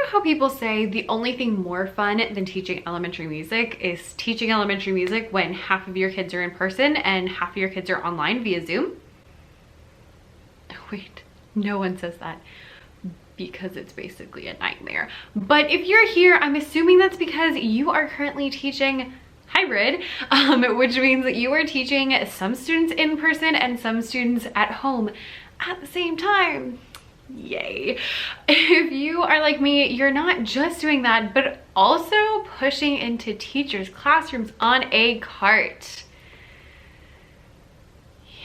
know how people say the only thing more fun than teaching elementary music is teaching elementary music when half of your kids are in person and half of your kids are online via Zoom? Wait, no one says that because it's basically a nightmare. But if you're here, I'm assuming that's because you are currently teaching hybrid, which means that you are teaching some students in person and some students at home at the same time. Yay. If you are like me, you're not just doing that, but also pushing into teachers' classrooms on a cart. Yay.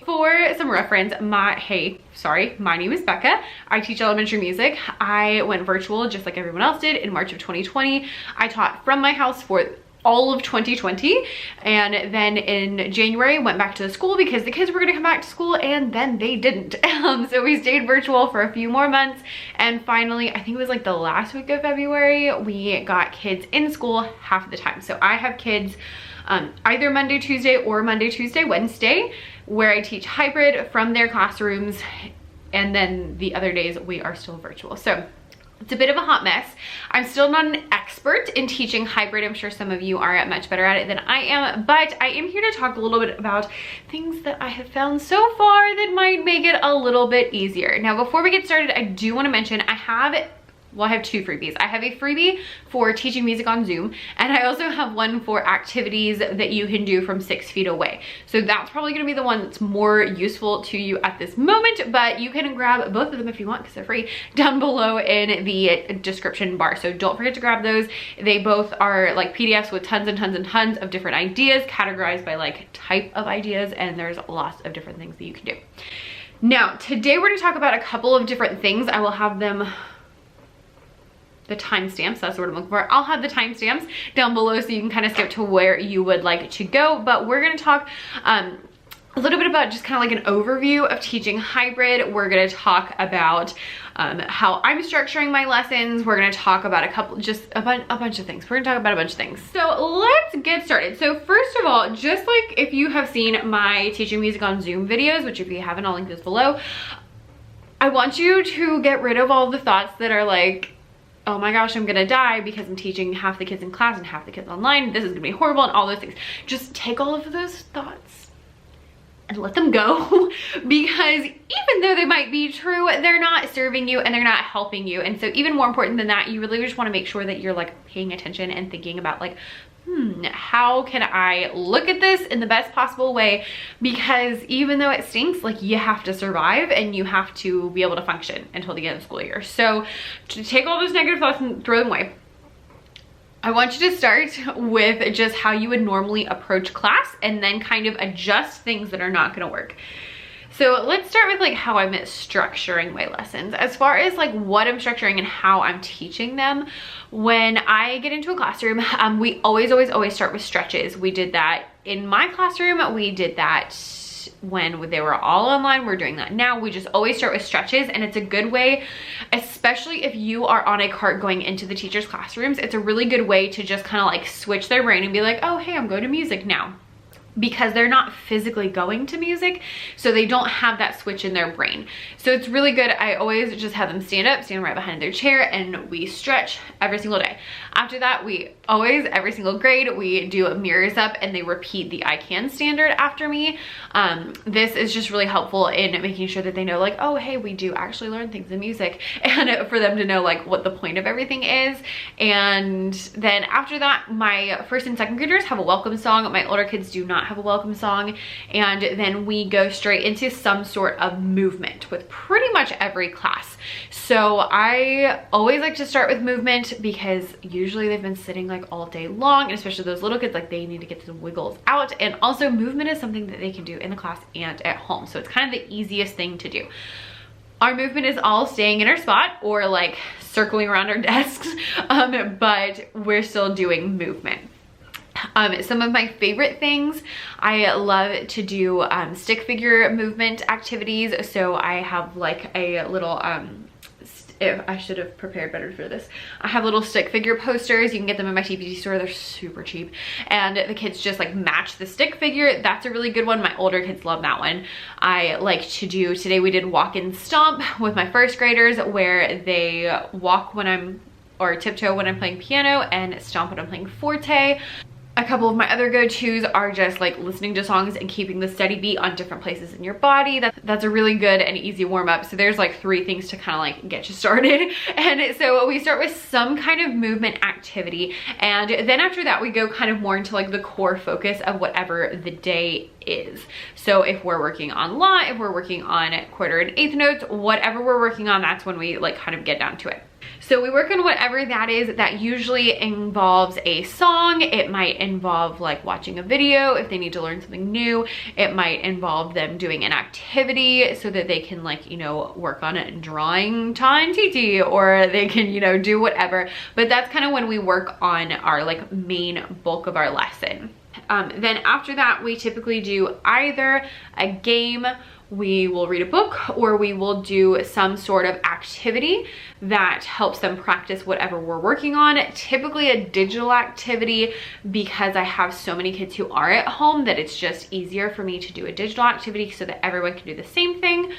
For some reference, my name is Becca. I teach elementary music. I went virtual just like everyone else did in March of 2020. I taught from my house for all of 2020, and then in January went back to the school because the kids were gonna come back to school, and then they didn't. So we stayed virtual for a few more months, and finally, I think it was like the last week of February, we got kids in school half the time. So I have kids either Monday, Tuesday, or Monday, Tuesday, Wednesday, where I teach hybrid from their classrooms, and then the other days we are still virtual. So it's a bit of a hot mess. I'm still not an expert in teaching hybrid. I'm sure some of you are much better at it than I am, but I am here to talk a little bit about things that I have found so far that might make it a little bit easier. Now, before we get started, I do want to mention I have two freebies. I have a freebie for teaching music on Zoom, and I also have one for activities that you can do from 6 feet away. So that's probably gonna be the one that's more useful to you at this moment, but you can grab both of them if you want because they're free down below in the description bar. So don't forget to grab those. They both are like PDFs with tons and tons and tons of different ideas categorized by like type of ideas, and there's lots of different things that you can do. Now, today we're gonna talk about a couple of different things. I will have them, the timestamps, that's what I'm looking for. I'll have the timestamps down below so you can kind of skip to where you would like to go. But we're going to talk a little bit about just kind of like an overview of teaching hybrid. We're going to talk about how I'm structuring my lessons. We're going to talk about a bunch of things. We're going to talk about a bunch of things. So let's get started. So first of all, just like if you have seen my teaching music on Zoom videos, which if you haven't, I'll link those below. I want you to get rid of all the thoughts that are like, oh my gosh, I'm gonna die because I'm teaching half the kids in class and half the kids online. This is gonna be horrible and all those things. Just take all of those thoughts and let them go because even though they might be true, they're not serving you and they're not helping you. And so even more important than that, you really just wanna make sure that you're like paying attention and thinking about like, how can I look at this in the best possible way? Because even though it stinks, like you have to survive and you have to be able to function until the end of the school year. So to take all those negative thoughts and throw them away, I want you to start with just how you would normally approach class and then kind of adjust things that are not gonna work. So let's start with like how I'm structuring my lessons. As far as like what I'm structuring and how I'm teaching them, when I get into a classroom, we always start with stretches. We did that in my classroom. We did that when they were all online. We're doing that now. We just always start with stretches, and it's a good way, especially if you are on a cart going into the teachers' classrooms, it's a really good way to just kind of like switch their brain and be like, oh, hey, I'm going to music now. Because they're not physically going to music, so they don't have that switch in their brain. So it's really good. I always just have them stand up, stand right behind their chair, and we stretch every single day. After that, we always, every single grade, we do mirrors up and they repeat the I can standard after me. This is just really helpful in making sure that they know like, oh, hey, we do actually learn things in music, and for them to know like what the point of everything is. And then after that, my first and second graders have a welcome song. My older kids do not have a welcome song, and then we go straight into some sort of movement with pretty much every class. So I always like to start with movement because usually they've been sitting like all day long, and especially those little kids, like they need to get the wiggles out. And also movement is something that they can do in the class and at home, so it's kind of the easiest thing to do. Our movement is all staying in our spot or like circling around our desks, but we're still doing movement. Some of my favorite things, I love to do stick figure movement activities. So I have like a little if I should have prepared better for this. I have little stick figure posters. You can get them in my TPT store. They're super cheap. And the kids just like match the stick figure. That's a really good one. My older kids love that one. I like to do, today we did walk and stomp with my first graders, where they walk when I'm, or tiptoe when I'm playing piano, and stomp when I'm playing forte. A couple of my other go-tos are just like listening to songs and keeping the steady beat on different places in your body. That's a really good and easy warm-up. So there's like 3 things to kind of like get you started. And so we start with some kind of movement activity, and then after that we go kind of more into like the core focus of whatever the day is. So if we're working on la, if we're working on quarter and eighth notes, whatever we're working on, that's when we like kind of get down to it. So we work on whatever that is. That usually involves a song. It might involve like watching a video if they need to learn something new. It might involve them doing an activity so that they can like, you know, work on it, drawing time TT, or they can, you know, do whatever. But that's kind of when we work on our like main bulk of our lesson. Then after that, we typically do either a game, we will read a book, or we will do some sort of activity that helps them practice whatever we're working on. Typically a digital activity, because I have so many kids who are at home that it's just easier for me to do a digital activity so that everyone can do the same thing.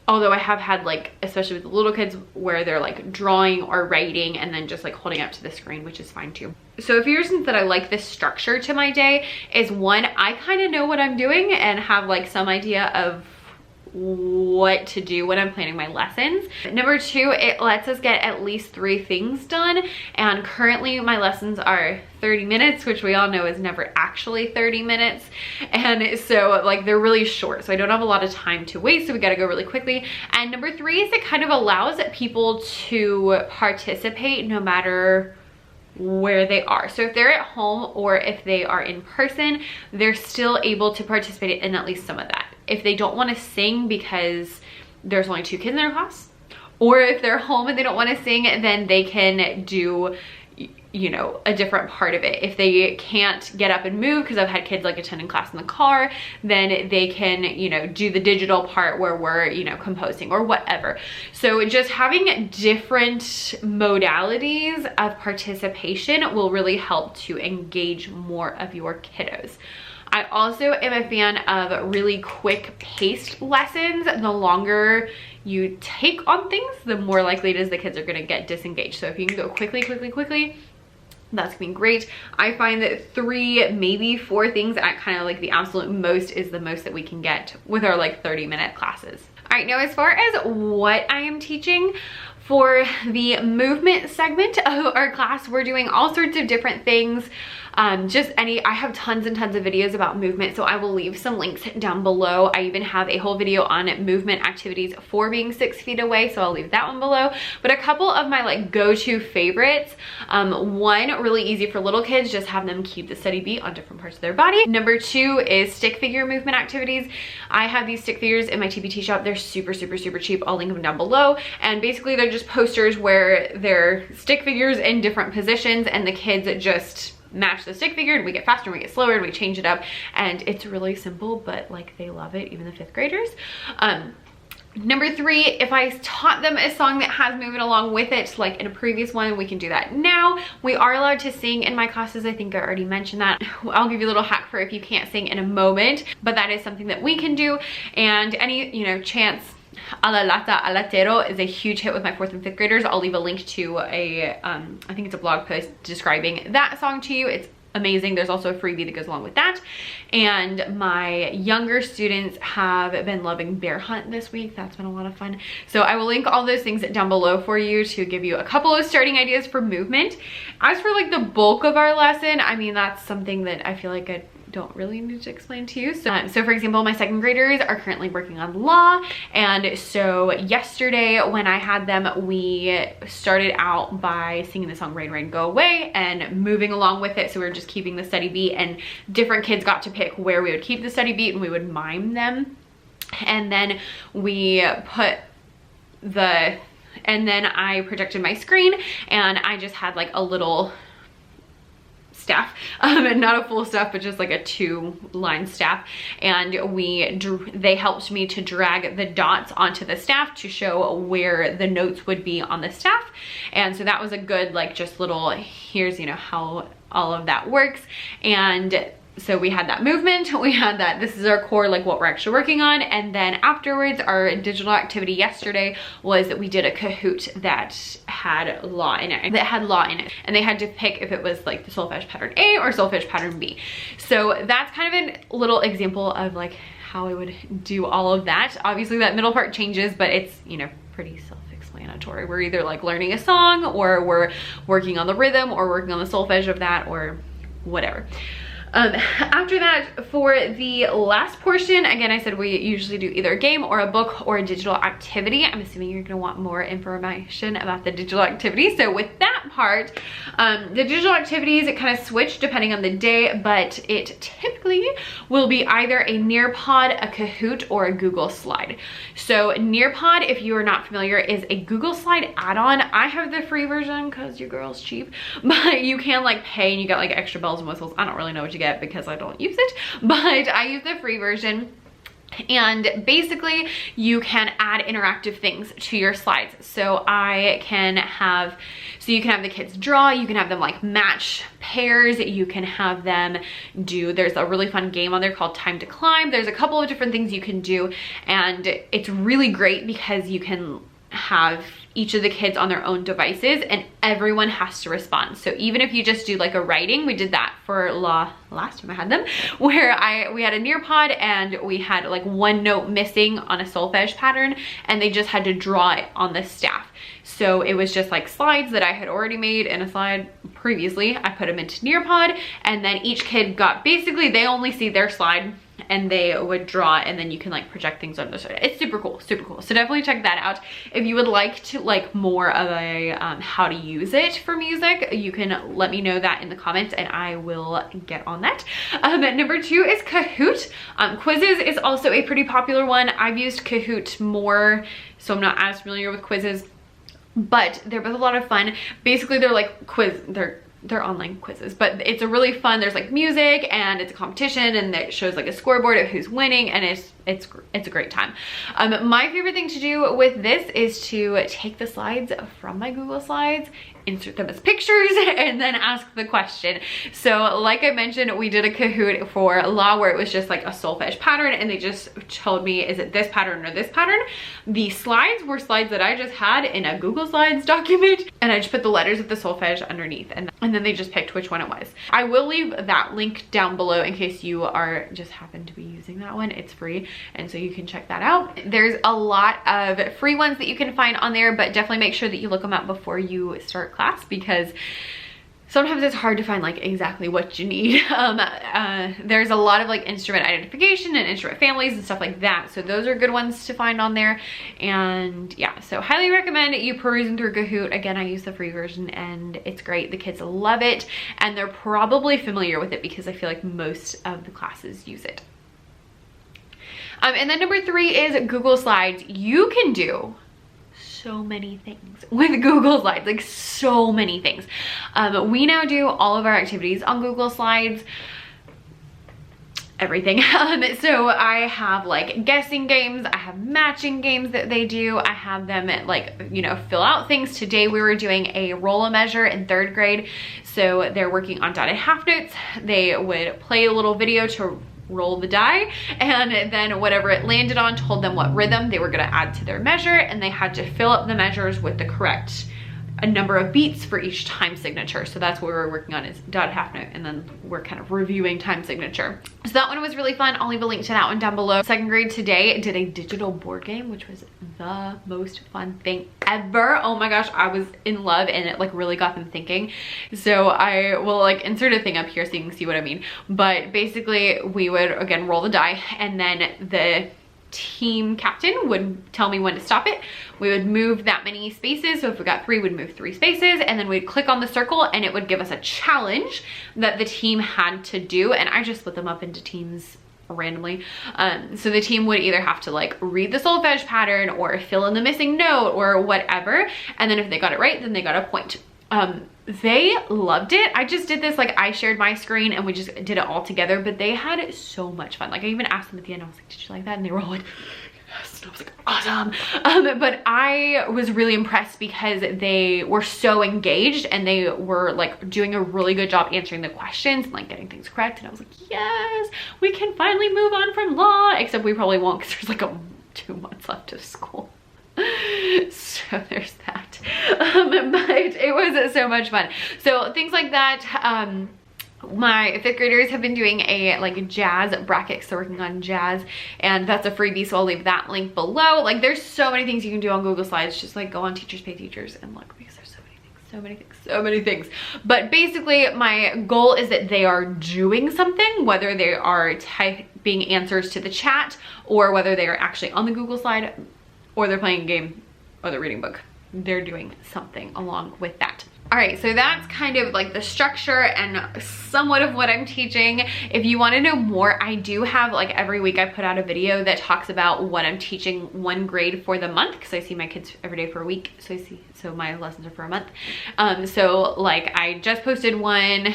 Although I have had like, especially with the little kids, where they're like drawing or writing and then just like holding up to the screen, which is fine too. So a few reasons that I like this structure to my day is, one, I kind of know what I'm doing and have like some idea of what to do when I'm planning my lessons. Number 2, it lets us get at least 3 things done, and currently my lessons are 30 minutes, which we all know is never actually 30 minutes, and so like they're really short, so I don't have a lot of time to waste, so we got to go really quickly. And number 3 is it kind of allows people to participate no matter where they are. So if they're at home or if they are in person, they're still able to participate in at least some of that. If they don't want to sing because there's only 2 kids in their class, or if they're home and they don't want to sing, then they can do, you know, a different part of it. If they can't get up and move, because I've had kids like attending class in the car, then they can, you know, do the digital part where we're, you know, composing or whatever. So just having different modalities of participation will really help to engage more of your kiddos. I also am a fan of really quick paced lessons. The longer you take on things, the more likely it is the kids are going to get disengaged. So if you can go quickly, that's been great. I find that 3, maybe 4 things at kind of like the absolute most is the most that we can get with our like 30-minute classes. All right, now as far as what I am teaching, for the movement segment of our class, we're doing all sorts of different things. I have tons and tons of videos about movement, so I will leave some links down below. I even have a whole video on movement activities for being 6 feet away, so I'll leave that one below. But a couple of my like go-to favorites, one, really easy for little kids, just have them keep the steady beat on different parts of their body. Number 2 is stick figure movement activities. I have these stick figures in my TPT shop. They're super cheap. I'll link them down below, and basically they're just posters where they're stick figures in different positions, and the kids just match the stick figure, and we get faster and we get slower and we change it up, and it's really simple, but like they love it, even the 5th graders. Number 3, if I taught them a song that has movement along with it, like in a previous one, we can do that now. We are allowed to sing in my classes. I think I already mentioned that. I'll give you a little hack for if you can't sing in a moment, but that is something that we can do. And any, you know, chance, A La Lata, A Latero is a huge hit with my 4th and 5th graders. I'll leave a link to a, I think it's a blog post describing that song to you. It's amazing. There's also a freebie that goes along with that. And my younger students have been loving Bear Hunt this week. That's been a lot of fun. So I will link all those things down below for you to give you a couple of starting ideas for movement. As for like the bulk of our lesson, I mean, that's something that I feel like I don't really need to explain to you. So for example, my 2nd graders are currently working on law, and so yesterday when I had them, we started out by singing the song Rain Rain Go Away and moving along with it. So we were just keeping the steady beat, and different kids got to pick where we would keep the steady beat and we would mime them. And then I projected my screen, and I just had like a little staff, not a full staff, but just like a 2-line staff. And they helped me to drag the dots onto the staff to show where the notes would be on the staff. And so that was a good, like, just little, here's, you know, how all of that works. And so we had that movement, we had that, this is our core, like what we're actually working on. And then afterwards, our digital activity yesterday was that we did a Kahoot that had law in it, and they had to pick if it was like the solfege pattern A or solfege pattern B. So that's kind of a little example of like how I would do all of that. Obviously that middle part changes, but it's, you know, pretty self-explanatory. We're either like learning a song, or we're working on the rhythm, or working on the solfege of that, or whatever. After that, for the last portion, again, I said we usually do either a game or a book or a digital activity. I'm assuming you're gonna want more information about the digital activity. So with that part, the digital activities, it kind of switch depending on the day, but it typically will be either a Nearpod, a Kahoot, or a Google Slide. So Nearpod, if you are not familiar, is a Google Slide add-on. I have the free version because your girl's cheap, but you can like pay and you get like extra bells and whistles. I don't really know what you get because I don't use it, but I use the free version. And basically you can add interactive things to your slides. So you can have the kids draw, you can have them like match pairs, you can have them there's a really fun game on there called Time to Climb. There's a couple of different things you can do, and it's really great because you can have each of the kids on their own devices and everyone has to respond. So even if you just do like a writing, we did that for last time I had them, where we had a Nearpod and we had like one note missing on a solfege pattern and they just had to draw it on the staff. So it was just like slides that I had already made in a slide previously. I put them into Nearpod, and then each kid got, basically they only see their slide and they would draw, and then you can like project things on the side. It's super cool, super cool. So definitely check that out. If you would like to like more of a how to use it for music, you can let me know that in the comments and I will get on that. Number 2 is Kahoot. Quizzes is also a pretty popular one. I've used Kahoot more, so I'm not as familiar with quizzes, but they're both a lot of fun. Basically they're like they're online quizzes, but it's a really fun, there's like music and it's a competition and it shows like a scoreboard of who's winning, and it's a great time. My favorite thing to do with this is to take the slides from my Google Slides, insert them as pictures, and then ask the question. So like I mentioned, we did a Kahoot for law where it was just like a solfege pattern and they just told me, is it this pattern or this pattern? The slides were slides that I just had in a Google Slides document, and I just put the letters of the solfege underneath, and then they just picked which one it was. I will leave that link down below in case you are just happen to be using that one. It's free, and so you can check that out. There's a lot of free ones that you can find on there, but definitely make sure that you look them up before you start class, because sometimes it's hard to find like exactly what you need. There's a lot of like instrument identification and instrument families and stuff like that, so those are good ones to find on there. And yeah, so highly recommend you perusing through Kahoot. Again, I use the free version and it's great. The kids love it and they're probably familiar with it because I feel like most of the classes use it. And then number 3 is Google Slides. You can do so many things with Google Slides, like so many things. We now do all of our activities on Google Slides, everything. So I have like guessing games, I have matching games that they do, I have them like, you know, fill out things. Today we were doing a roll-a-measure in 3rd grade, so they're working on dotted half notes. They would play a little video to roll the die, and then whatever it landed on told them what rhythm they were going to add to their measure, and they had to fill up the measures with the correct number of beats for each time signature. So that's what we were working on, is dotted half note, and then we're kind of reviewing time signature. So that one was really fun. I'll leave a link to that one down below. 2nd grade today did a digital board game, which was the most fun thing ever. Oh my gosh, I was in love, and it like really got them thinking. So I will like insert a thing up here so you can see what I mean. But basically we would again roll the die, and then the team captain would tell me when to stop it. We would move that many spaces. So if we got 3, we'd move 3 spaces, and then we'd click on the circle and it would give us a challenge that the team had to do. And I just split them up into teams randomly. So the team would either have to like read the solfege pattern or fill in the missing note or whatever. And then if they got it right, then they got a point. They loved it. I just did this, like I shared my screen and we just did it all together, but they had so much fun. Like I even asked them at the end, I was like, did you like that? And they were all like, yes. And I was like, awesome. But I was really impressed because they were so engaged and they were like doing a really good job answering the questions and like getting things correct. And I was like, yes, we can finally move on from law, except we probably won't because there's like 2 months left of school. So there's that. But it was so much fun. So things like that. My 5th graders have been doing a like jazz bracket, so working on jazz, and that's a freebie, so I'll leave that link below. Like there's so many things you can do on Google Slides. Just like go on Teachers Pay Teachers and look, because there's so many things. But basically my goal is that they are doing something, whether they are typing answers to the chat or whether they are actually on the Google slide or they're playing a game or they're reading a book. They're doing something along with that. All right, so that's kind of like the structure and somewhat of what I'm teaching. If you want to know more, I do have like every week I put out a video that talks about what I'm teaching one grade for the month, because I see my kids every day for a week. So my lessons are for a month. So like I just posted one.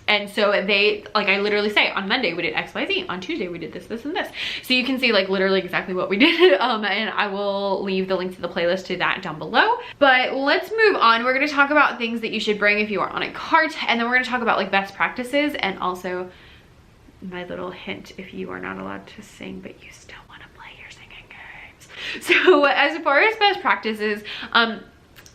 And so they, like I literally say, on Monday we did X, Y, Z. On Tuesday we did this, this, and this. So you can see like literally exactly what we did. And I will leave the link to the playlist to that down below. But let's move on. We're gonna talk about things that you should bring if you are on a cart. And then we're gonna talk about like best practices and also my little hint if you are not allowed to sing, but you still wanna play your singing games. So as far as best practices,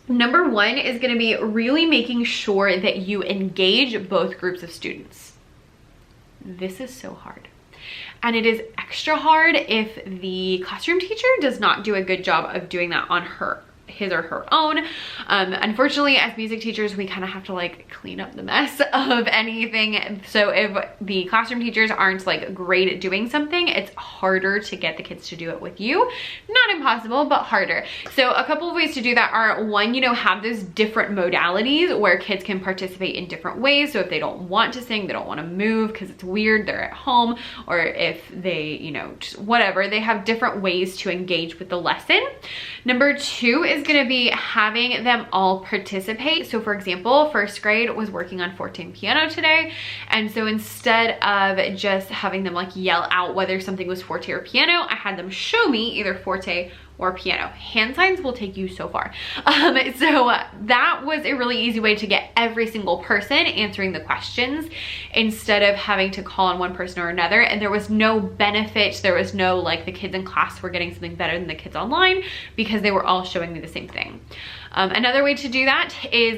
number 1 is going to be really making sure that you engage both groups of students. This is so hard. And it is extra hard if the classroom teacher does not do a good job of doing that on his or her own. Unfortunately, as music teachers, we kind of have to like clean up the mess of anything. So if the classroom teachers aren't like great at doing something, it's harder to get the kids to do it with you. Not impossible, but harder. So a couple of ways to do that are, one, you know, have those different modalities where kids can participate in different ways. So if they don't want to sing, they don't want to move because it's weird, they're at home, or if they, you know, just whatever, they have different ways to engage with the lesson. Number 2 is going to be having them all participate. So for example, 1st grade was working on forte and piano today. And so instead of just having them like yell out whether something was forte or piano, I had them show me either forte or piano. Hand signs will take you so far. So that was a really easy way to get every single person answering the questions instead of having to call on one person or another. And there was no benefit. There was no like the kids in class were getting something better than the kids online because they were all showing me the same thing. Another way to do that is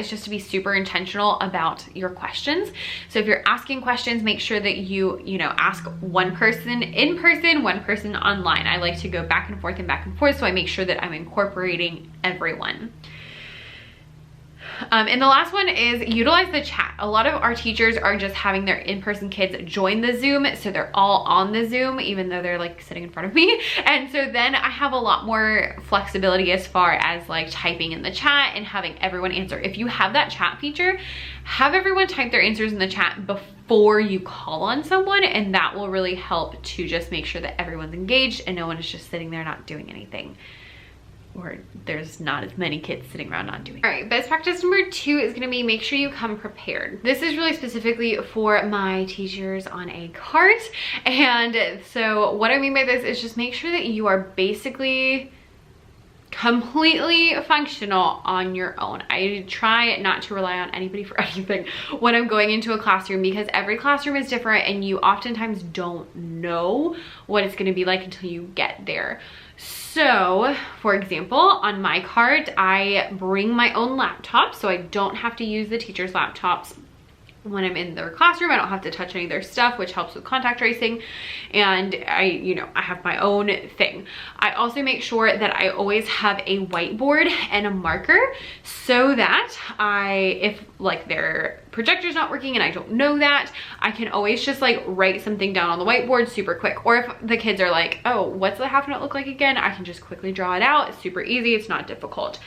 just to be super intentional about your questions. So if you're asking questions, make sure that you know, ask one person in person, one person online. I like to go back and forth, so I make sure that I'm incorporating everyone. And the last one is utilize the chat. A lot of our teachers are just having their in-person kids join the Zoom, so they're all on the Zoom even though they're like sitting in front of me. And so then I have a lot more flexibility as far as like typing in the chat and having everyone answer. If you have that chat feature, have everyone type their answers in the chat before you call on someone, and that will really help to just make sure that everyone's engaged and no one is just sitting there not doing anything, or there's not as many kids sitting around not doing it. All right, best practice number 2 is gonna be make sure you come prepared. This is really specifically for my teachers on a cart. And so what I mean by this is just make sure that you are basically completely functional on your own. I try not to rely on anybody for anything when I'm going into a classroom, because every classroom is different and you oftentimes don't know what it's gonna be like until you get there. So for example, on my cart, I bring my own laptop, so I don't have to use the teacher's laptops when I'm in their classroom. I don't have to touch any of their stuff, which helps with contact tracing. And I have my own thing. I also make sure that I always have a whiteboard and a marker so that if like their projector's not working and I don't know that, I can always just like write something down on the whiteboard super quick. Or if the kids are like, oh, what's the half note look like again? I can just quickly draw it out. It's super easy. It's not difficult.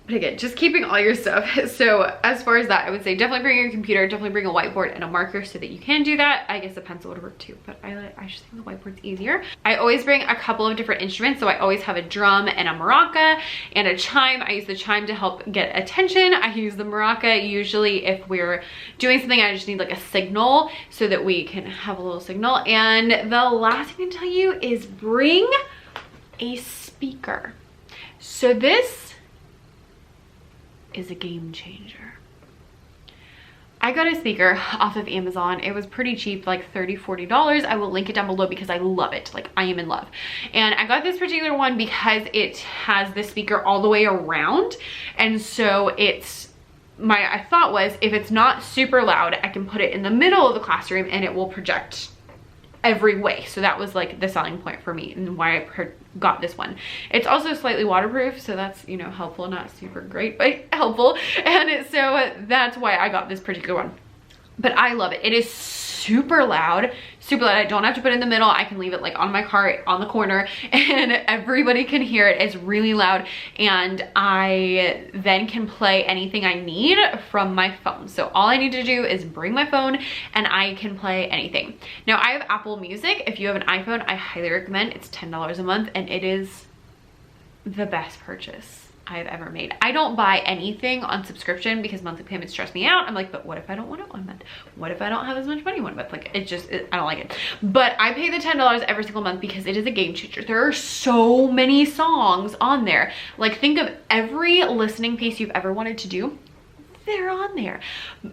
But again, just keeping all your stuff. So as far as that, I would say definitely bring your computer, definitely bring a whiteboard and a marker so that you can do that. I guess a pencil would work too, but I just think the whiteboard's easier. I always bring a couple of different instruments. So I always have a drum and a maraca and a chime. I use the chime to help get attention. I use the maraca usually if we're doing something, I just need like a signal so that we can have a little signal. And the last thing I can tell you is bring a speaker. So this is a game changer. I got a speaker off of Amazon. It was pretty cheap, like $30–40. I will link it down below because I love it. Like, I am in love. And I got this particular one because it has the speaker all the way around. And so my thought was, if it's not super loud, I can put it in the middle of the classroom and it will project every way. So that was like the selling point for me and why I got this one. It's also slightly waterproof, so that's, you know, helpful. Not super great, but helpful. And so that's why I got this particular one. But I love it. It is super loud, super loud. I don't have to put it in the middle. I can leave it like on my car on the corner and everybody can hear it. It's really loud, and I then can play anything I need from my phone. So all I need to do is bring my phone and I can play anything. Now I have Apple Music. If you have an iPhone, I highly recommend. It's $10 a month and it is the best purchase I've ever made. I don't buy anything on subscription because monthly payments stress me out. I'm like, but what if I don't want it one month? What if I don't have as much money one month? Like, I don't like it. But I pay the $10 every single month because it is a game changer. There are so many songs on there. Like, think of every listening piece you've ever wanted to do. They're on there.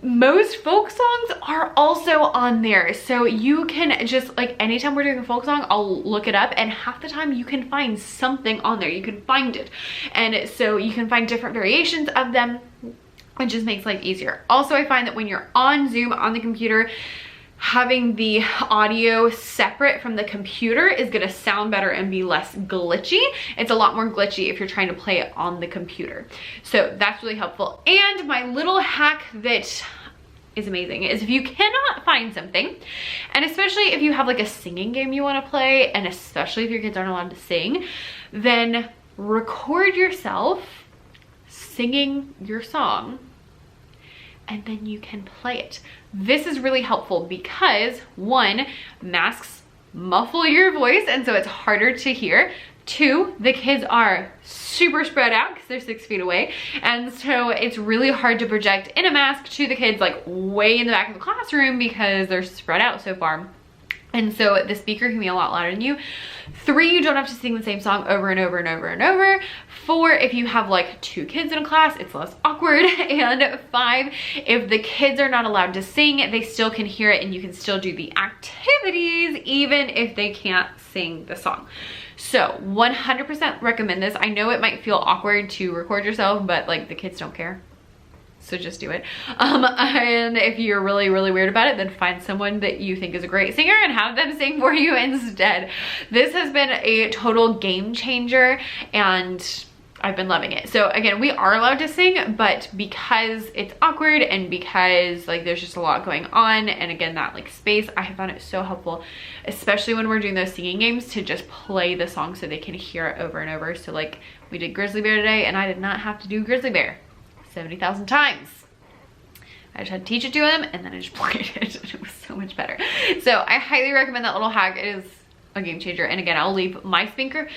Most folk songs are also on there. So you can just, like, anytime we're doing a folk song, I'll look it up, and half the time you can find something on there. You can find it. And so you can find different variations of them. It just makes life easier. Also, I find that when you're on Zoom on the computer, having the audio separate from the computer is gonna sound better and be less glitchy. It's a lot more glitchy if you're trying to play it on the computer. So that's really helpful. And my little hack that is amazing is if you cannot find something, and especially if you have like a singing game you wanna play, and especially if your kids aren't allowed to sing, then record yourself singing your song and then you can play it. This is really helpful because, one, masks muffle your voice and so it's harder to hear. Two, the kids are super spread out because they're 6 feet away, and so it's really hard to project in a mask to the kids like way in the back of the classroom because they're spread out so far. And so the speaker can be a lot louder than you. 3, you don't have to sing the same song over and over and over and over. 4, if you have like 2 kids in a class, it's less awkward. And 5, if the kids are not allowed to sing, they still can hear it and you can still do the activities even if they can't sing the song. So 100% recommend this. I know it might feel awkward to record yourself, but like the kids don't care. So just do it. And if you're really, really weird about it, then find someone that you think is a great singer and have them sing for you instead. This has been a total game changer and I've been loving it. So again, we are allowed to sing, but because it's awkward and because like there's just a lot going on, and again, that like space, I have found it so helpful, especially when we're doing those singing games, to just play the song so they can hear it over and over. So like we did Grizzly Bear today and I did not have to do Grizzly Bear 70,000 times. I just had to teach it to them and then I just played it and it was so much better. So I highly recommend that little hack. It is a game changer. And again, I'll leave my speaker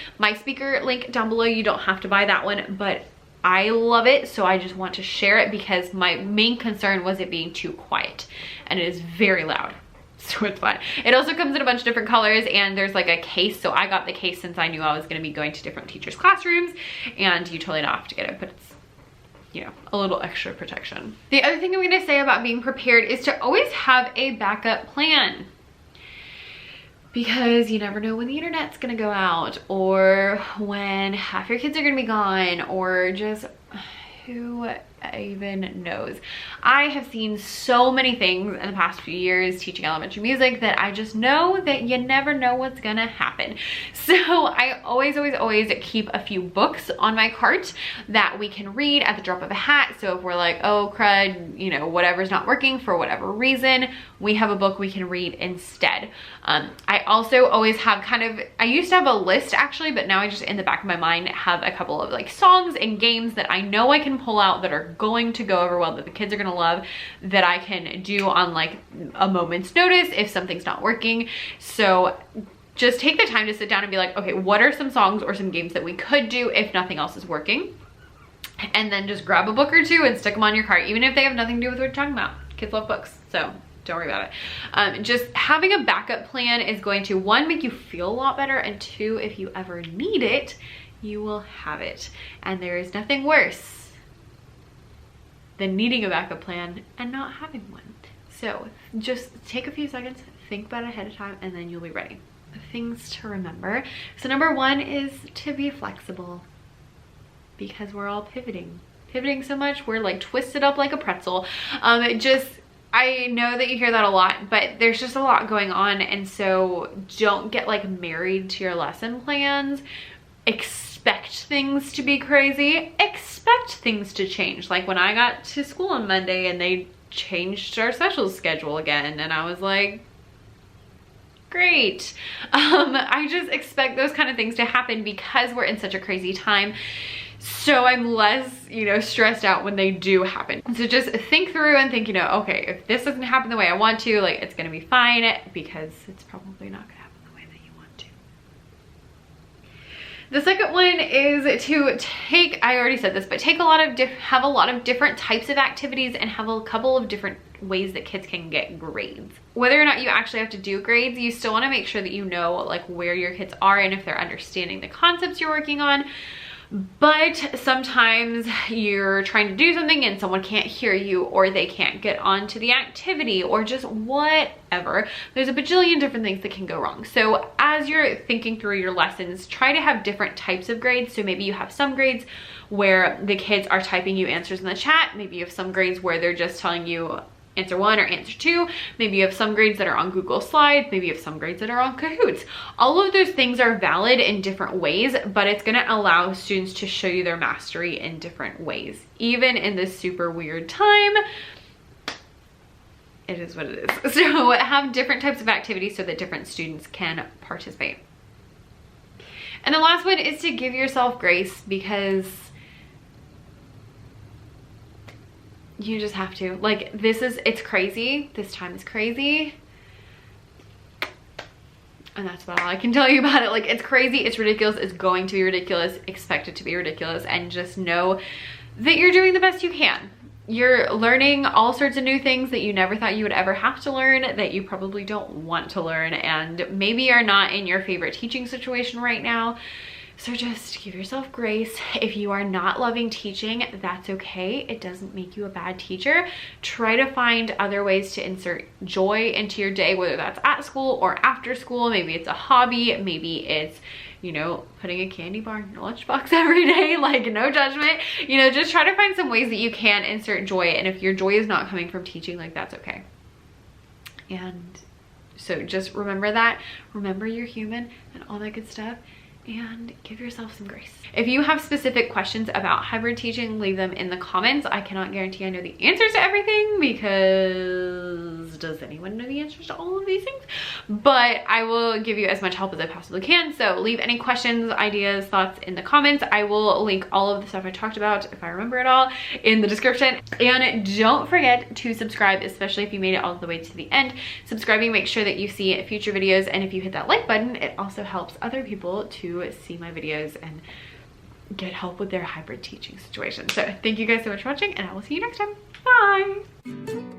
link down below. You don't have to buy that one, but I love it. So I just want to share it because my main concern was it being too quiet, and it is very loud. So it's fun. It also comes in a bunch of different colors and there's like a case. So I got the case since I knew I was going to be going to different teachers' classrooms, and you totally don't have to get it, but it's, you know, a little extra protection. The other thing I'm going to say about being prepared is to always have a backup plan, because you never know when the internet's going to go out, or when half your kids are going to be gone, or just who even knows. I have seen so many things in the past few years teaching elementary music that I just know that you never know what's gonna happen. So I always keep a few books on my cart that we can read at the drop of a hat. So if we're like, oh crud, you know, whatever's not working for whatever reason, we have a book we can read instead. I also always have I used to have a list actually, but now I just in the back of my mind have a couple of like songs and games that I know I can pull out that are going to go over well, that the kids are gonna love, that I can do on like a moment's notice if something's not working. So just take the time to sit down and be like, okay, what are some songs or some games that we could do if nothing else is working? And then just grab a book or two and stick them on your cart, even if they have nothing to do with what you're talking about. Kids love books, so don't worry about it. Just having a backup plan is going to, one, make you feel a lot better, and two, if you ever need it, you will have it. And there is nothing worse than needing a backup plan and not having one. So just take a few seconds, think about it ahead of time, and then you'll be ready. Things to remember. So number one is to be flexible, because we're all pivoting so much. We're like twisted up like a pretzel. I know that you hear that a lot, but there's just a lot going on. And so don't get like married to your lesson plans. Expect things to be crazy. Expect things to change. Like when I got to school on Monday and they changed our specials schedule again, and I was like, great. I just expect those kind of things to happen because we're in such a crazy time. So I'm less, you know, stressed out when they do happen. So just think through and think, you know, okay, if this doesn't happen the way I want to, like, it's gonna be fine, because it's probably not gonna happen the way that you want to. The second one is to take, I already said this, but take have a lot of different types of activities and have a couple of different ways that kids can get grades. Whether or not you actually have to do grades, you still wanna make sure that you know like where your kids are and if they're understanding the concepts you're working on. But sometimes you're trying to do something and someone can't hear you, or they can't get onto the activity, or just whatever. There's a bajillion different things that can go wrong. So as you're thinking through your lessons, try to have different types of grades. So maybe you have some grades where the kids are typing you answers in the chat. Maybe you have some grades where they're just telling you answer 1 or answer 2. Maybe you have some grades that are on Google Slides. Maybe you have some grades that are on Kahoots. All of those things are valid in different ways, but it's gonna allow students to show you their mastery in different ways. Even in this super weird time, it is what it is. So have different types of activities so that different students can participate. And the last one is to give yourself grace, because you just have to. Like, it's crazy. This time is crazy. And that's about all I can tell you about it. Like, it's crazy, it's ridiculous, it's going to be ridiculous, expect it to be ridiculous, and just know that you're doing the best you can. You're learning all sorts of new things that you never thought you would ever have to learn, that you probably don't want to learn, and maybe are not in your favorite teaching situation right now. So just give yourself grace. If you are not loving teaching, that's okay. It doesn't make you a bad teacher. Try to find other ways to insert joy into your day, whether that's at school or after school. Maybe it's a hobby. Maybe it's, you know, putting a candy bar in your lunchbox every day, like, no judgment. You know, just try to find some ways that you can insert joy. And if your joy is not coming from teaching, like, that's okay. And so just remember that. Remember you're human and all that good stuff. And give yourself some grace. If you have specific questions about hybrid teaching, leave them in the comments. I cannot guarantee I know the answers to everything, because does anyone know the answers to all of these things? But I will give you as much help as I possibly can. So leave any questions, ideas, thoughts in the comments. I will link all of the stuff I talked about, if I remember it all, in the description. And don't forget to subscribe, especially if you made it all the way to the end. Subscribing makes sure that you see future videos, and if you hit that like button, it also helps other people to see my videos and get help with their hybrid teaching situation. So thank you guys so much for watching, and I will see you next time. Bye.